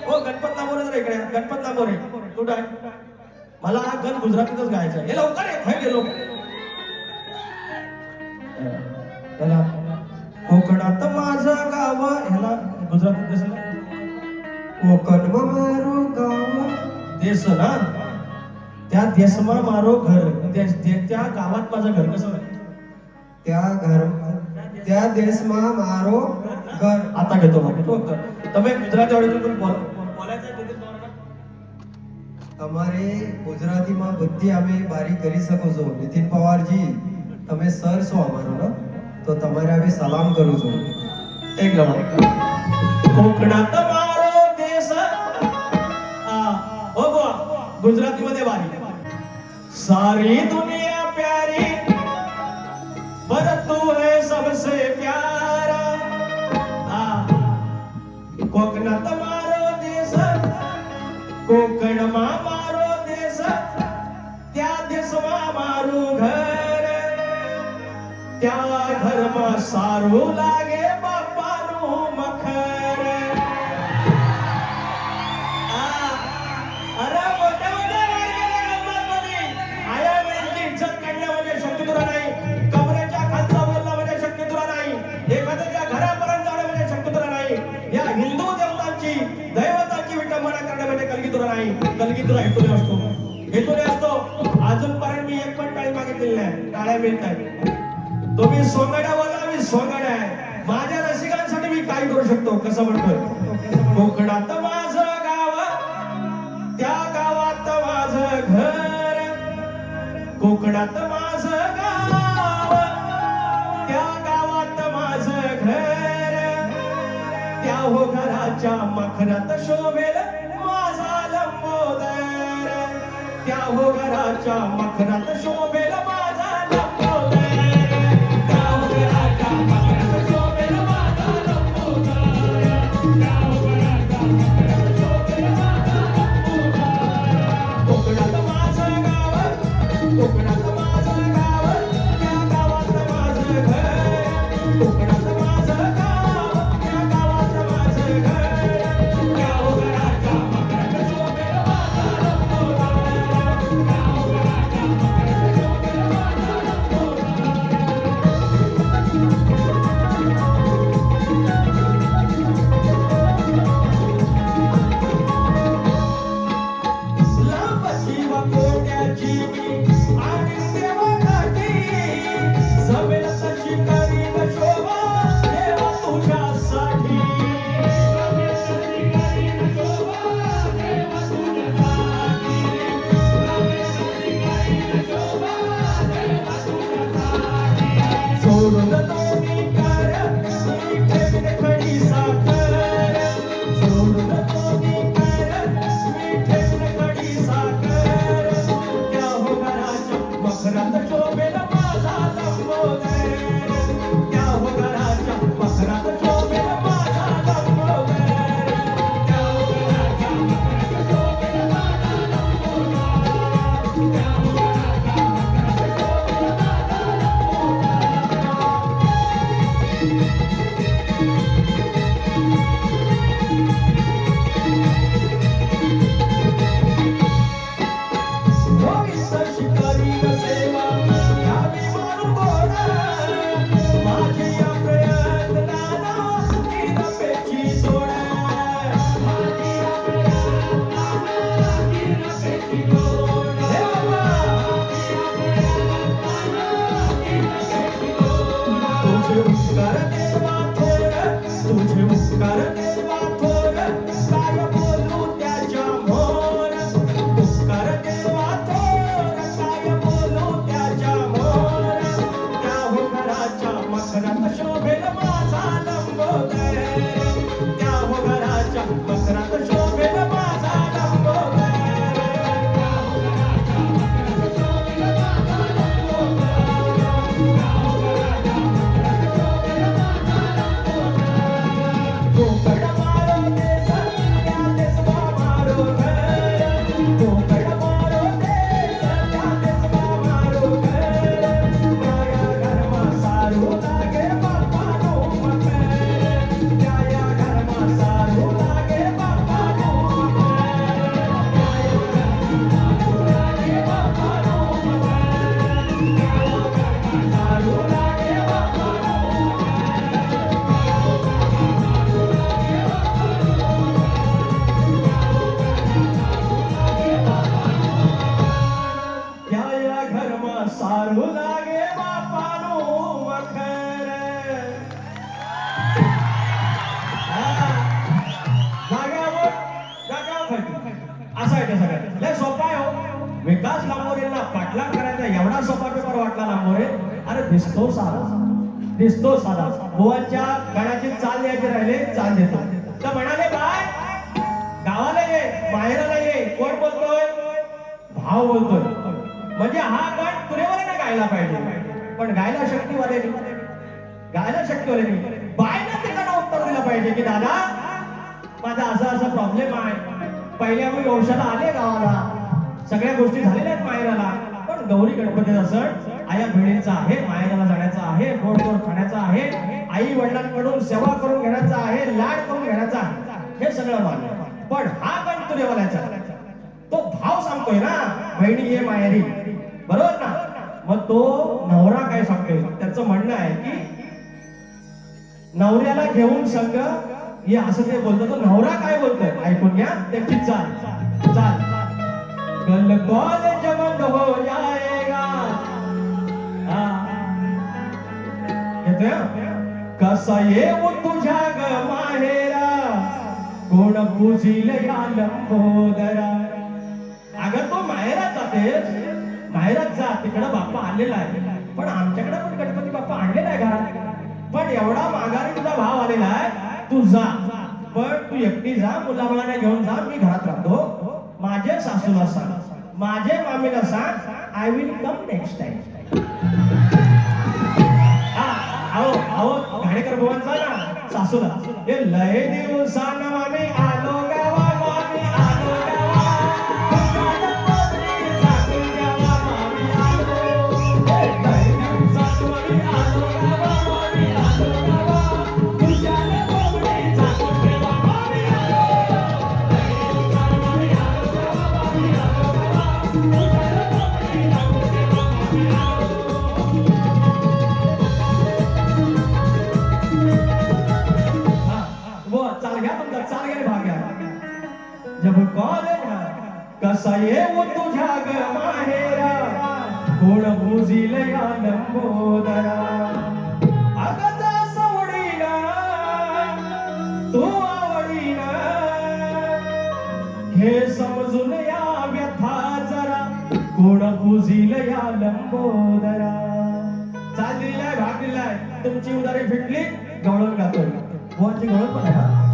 हो गणपत लांबोरे जरा इकडे या. गणपत लांबोरे कुठं आहे? मला हा गण गुजरातीतच गायचा आहे. हे लवकर आहे खाई गेलो त्याला कोकणात माझं गाव ह्याला गुजरातीत कसं कोकण मारो गाव देश ना त्या देशमा मारो घर त्या गावात माझं घर कसं त्या દેશમાં મારો ઘર. आता घेतो मग तो તમે ગુજરાતી આવડે તો બોલાयचं आहे तिथे તમારે ગુજરાતીમાં બધી અમે બારી કરી શકો છો. નીતિન પવારજી તમે સર છો અમારો ને તો તમારે અમે સલામ કરું છું. एक नंबर कोकणात मारो देश हो बुवा गुजराती मध्ये बारी सारी दुनिया प्यारी पर तू है सबसे प्यारा कोकणात मारो देश कोकण मा मारो देश त्या देशमा मारू घर त्या घरमा सारू लागे बापानु मखर अरे मोठ्या मोठ्या गंमतमध्ये आया वेळेची इज्जत काढणं म्हणजे शक्य तुला नाही. कमरेच्या खालचा बोलणं म्हणजे शक्य तुला नाही. एखाद्याच्या घरापर्यंत जाणं म्हणजे शक्य तुला नाही. या हिंदू देवतांची दैवतांची विटंबना करणं म्हणजे कलगी तुला नाही. कलगी तुला हेतूने असतो हेतूने असतो. अजूनपर्यंत मी एक पण टाळी मागितलेली नाही. टाळ्या मिळत आहेत. तुम्ही सोंगाड्या बोला मी सोंगाड्या आहे. माझ्या रसिकांसाठी मी काय करू शकतो कसं म्हणतोय कोकणात माझं गाव त्या गावात माझं घर कोकणात माझं गाव त्या गावात माझं घर त्या हो घराच्या मखरात शोभेल माझा लंबोदर त्या हो घराच्या मखरात शोभेल माझा लंबोदर त्या हो घराच्या मखरात शोभेल माझा लंबोदर त्या हो घराच्या मखरात शोभेल माझा लंबोदर कोकणात माझं गाव कोकणात माझं गाव त्या गावात माझं घर कोकणात माझं गाव त्या गावात माझं घर त्या हो घराच्या मखरात शोभेल माझा लंबोदर त्या हो घराच्या मखरात शोभेल माझा वाटला लांबोरे? अरे दिसतो साधा. बुवांच्या गाण्याची चाल द्यायची राहिले, चाल देतो. तर म्हणाले बाय गावाला ये, माहेराला ये. कोण बोलतोय? भाव बोलतोय. म्हणजे हा गण तुरेवाल्याने गायला पाहिजे, पण गायला शक्तीवाले बायनं त्याला उत्तर दिलं पाहिजे की दादा माझा असा प्रॉब्लेम आहे. पहिल्या मी वंशाला आले गावाला, सगळ्या गोष्टी झालेल्या आहेत माहेराला, पण गौरी गणपतीचा सण आया बहिणींचा आहे, माहेराला जाण्याचा आहे, गोड खाण्याचा आहे, आई वडिलांकडून सेवा करून घेण्याचा आहे, लाड करून घेण्याचा आहे, हे सगळं मान्य. पण हा गण तुरेवाल्याचा तो भाव सांगतोय ना, बहिणी ये माहेरी, बरोबर ना? मग तो नवरा काय सांगतोय? त्याचं म्हणणं आहे की नवऱ्याला घेऊन संग ये, असं ते बोलतो. तो नवरा काय बोलतोय ऐकून घ्या. त्याची चाल कल कॉलेज बंद हो जाएगा. येतोय? कसा येऊ तुझ्या ग माहेरा, कोण पूजिल या लंबोदरा. अगं तो माहेरात जातेस, माहेरात जा, तिकडं बाप्पा आलेला आहे. पण आमच्याकडे पण गणपती बाप्पा आणलेला आहे घरात. पण एवढा माघारी तुझा भाव आलेला आहे, तू जा. पण तू एकटी जा, मुलामुलाने घेऊन जा. मी घरात राहतो. माझ्या सासूला सांग, माझ्या मामीला सांग, I will come next time. Ghanekar भुवनचा ना सासूला, हे लय दिवसानं मामी आलो गावा, मामी आलो गावा. जब कॉलेज कसा येऊ तुझ्या ग माहेरा, कोण बुजिल या लंबोदरा. अगचा सवडीना तू आवडीना, हे समजून या व्यथा जरा, कोण बुजिल या लंबोदरा. चाल दिलाय, भाग दिलाय, तुमची उदारी फिटली, गवळण गातोय. बुवांची गवळण पण आहे.